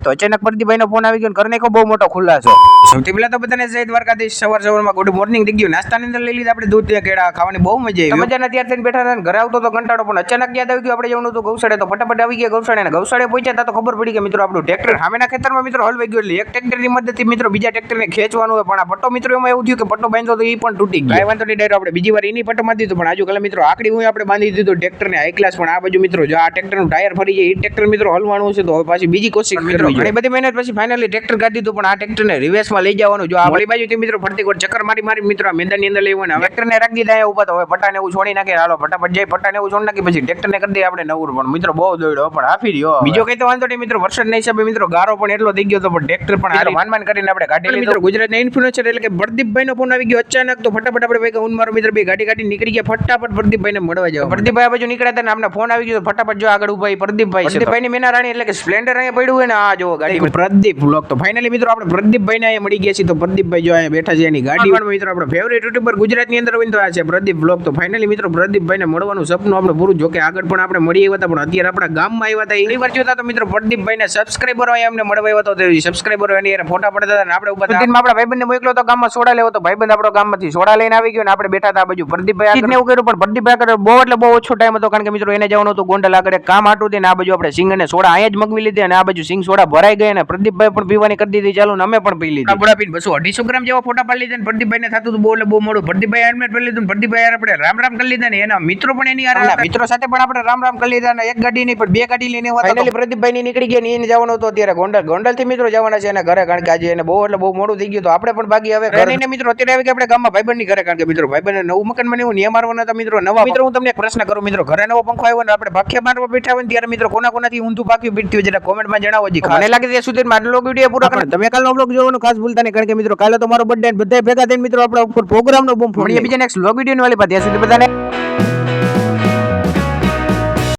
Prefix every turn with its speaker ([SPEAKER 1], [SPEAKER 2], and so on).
[SPEAKER 1] તો અચાનક પ્રદીપભાઈનો ફોન આવી ગયો, ઘરને બહુ મોટો ખુલાસો. સૌથી પહેલા તો બધાને જય દ્વારકાધીશ. સવારમાં ગુડ મોર્નિંગ થઈ ગયું. નાસ્તાની અંદર લઈ લીધા આપણે દૂધ કેળા, ખાવાની બહુ મજા આવી. મજાના તૈયાર થઈને બેઠા હતા, ઘરે આવતો તો કંટાળો, પણ અચાનક યાદ આવી ગયું આપણે જવાનું હતું ગૌશાળે. તો ફટાફટ આવી ગયા ગૌશાળે, અને ગૌશાળે પહોંચ્યા તો ખબર પડી કે મિત્રો આપણું ટ્રેક્ટર સામેના ખેતરમાં મિત્રો હલવાઈ ગયું. એટલે એક ટ્રેક્ટરની મદદથી મિત્રો બીજા ટ્રેક્ટરને ખેંચવાનું હોય, પણ આ પટ્ટો મિત્રો એમાં એવું થયું કે પટ્ટો બાંધ્યો તો એ પણ તૂટી ગયો. વાંધો નહીં, ડાયરેક્ટ આપણે બીજી વાર એની પટ્ટો બાંધી દીધું, પણ આજુ કાલે મિત્રો આકડી હું આપણે બાંધી દીધું ટ્રેક્ટરને હાઈ ક્લાસ. પણ આ બાજુ મિત્રો જો આ ટ્રેક્ટરનું ટાયર ફરી જાય, એ ટ્રેક્ટર મિત્રો હલવાનું છે, તો હવે પાછી બીજી કોશિશ મિત્રો ઘણી બધી મહેનત પછી ફાઇનલી ટ્રેક્ટર કાઢી દીધું. પણ આ ટ્રેક્ટરને રિવર્સમાં લઈ જવાનું, જો આ વળી બાજુથી મિત્રો ફરતી વાર ચક્કર મારી મિત્રો આ મેદાનની અંદર લઈ આવવાનું. ટ્રેક્ટરને રાખી દીધા અહીંયા ઉભા, તો હવે પટ્ટાને એવું છોડી નાખે. હાલો ફટાફટ જાય, પટ્ટાને એવું છોડી નાખી પછી ટ્રેક્ટરને કરી દઈએ આપણે નવું. પણ મિત્રો બહુ દોડ્યો, પણ હાફી રહ્યો. બીજો કઈ તો વાંધો નહીં મિત્રો, વરસાદના હિસાબે મિત્રો ગારો પણ એટલો થઈ ગયો, તો પણ ટ્રેક્ટર પણ માન કરીને આપણે કાઢી મિત્રો. ગુજરાતના ઇન્ફ્લુએન્સર એટલે કે પ્રદીપભાઈનો ફોન આવી ગયો અચાનક, તો ફટાફટ આપણે ભાઈ હું મારો મિત્ર બે ગાડી નીકળી ગયા, ફટાફટ પ્રદીપભાઈને મળવા જાવ. પ્રદીપભાઈ આ બાજુ નીકળ્યા હતા ને અમને ફોન આવી ગયો, ફટાફટ જો આગળ ઉભા પ્રદીપભાઈની મેના રાણી એટલે કે સ્પ્લેન્ડર અહીંયા પડ્યું હોય ને, આ જો ગાડી પ્રદીપ બ્લોક. તો ફાઇનલી મિત્રો આપણે પ્રદીપભાઈને અહીંયા મળી ગયા છીએ. તો પ્રદીપભાઈ જો અહીંયા બેઠા છે એની ગાડી પણ મિત્રો આપણો ફેવરેટ યુટ્યુબર ગુજરાતની અંદર હોય તો આ છે પ્રદીપ બ્લોક. તો ફાઇનલી મિત્રો પ્રદીપભાઈને મળવાનું સપનું આપણે પૂરું. જો કે આગળ પણ આપણે મળી આવ્યા હતા, પણ અત્યારે આપણા ગામમાં આવ્યા હતા. એની વાર જોતા તો મિત્રો પ્રદીપભાઈને સબસ્ક્રાઈબરો અમને મળવા આવ્યા હતા, સબસ્ક્રાઈબરો એની ફોટા પડતા હતા, આપણે ઉપર આપણા ભાઈબંધને મોકલો તો ગામમાં સોડા લેવો, તો ભાઈબંધ આપણો ગામમાંથી સોડા લઈને આવી ગયો, ને આપણે બેઠા હતા આ બાજુ. પ્રદીપભાઈ આગળ એવું કર્યું, પણ પ્રદીપભાઈ આગળ બહુ એટલે બહુ ઓછો ટાઈમ હતો, કારણ કે મિત્રો એને જવાનું હતું ગોંડલ આગળ કામ હાટું થઈને. આ બાજુ આપણે સિંગ અને સોડા અહીંયા જ મગવી લીધી, અને આ બાજુ સિંગ સોડા ભરાઈ ગઈ, અને પ્રદીપભાઈ પણ પીવાની કરી દીધી ચાલુ, ને અમે પણ પી લીધી. આપણે પીને 250 ગ્રામ જેવા ફોટા પાડી લીધા, પ્રદીપભાઈને થતું હતું બહુ એટલે બહુ મોડું. પ્રદીપભાઈ હેલ્મેટ પહેરી લીધું, પ્રદીપભાઈ આપણે રામ કરી લીધા, ને એના મિત્રો પણ એની મિત્રો સાથે પણ આપણે રામ કરી લીધા, અને એક ગાડી નહીં પણ બે ગાડી લઈને ફાઇનલી પ્રદીપભાઈ ની નીકળી ગયા, એને જવાનું હતું અત્યારે ગોંડલ થી મિત્રો જવાના છે એને ઘરે, કારણ કે આજે એને બહુ એટલે બહુ મોડું થઈ ગયું. તો આપણે પણ બાકી હવે ઘરે ને મિત્રો અત્યારે આવી કે આપણે ગામમાં ભાઈબંધ ની ઘરે, કારણ કે મિત્રો ભાઈબંધ નવું મકાન મને એવું નિયમ મારવાના હતા મિત્રો નવા. મિત્રો હું તમને એક પ્રશ્ન કરું મિત્રો, ઘરે નવો પંખો આવ્યો ને આપણે ભાખ્યા મારવા બેઠા હોય ત્યારે મિત્રો કોનાથી ઊંધું પાક્યું પીઠ્યું જરા કોમેન્ટમાં જણાવો. મને લાગે ત્યાં સુધી મારો વિડીયો પૂરો કરો. તમે કાલનો બ્લોગ જોવાનું ખાસ ભૂલતા નહીં, કારણ કે મિત્રો કાલે તો મારો બર્થડે બધા ભેગા થઈને મિત્રો આપણા ઉપર પ્રોગ્રામ નો બૂમ ફોડીએ. બીજા નેક્સ્ટ બ્લોગ વિડીયો ની વાલી ત્યાં સુધી બધાને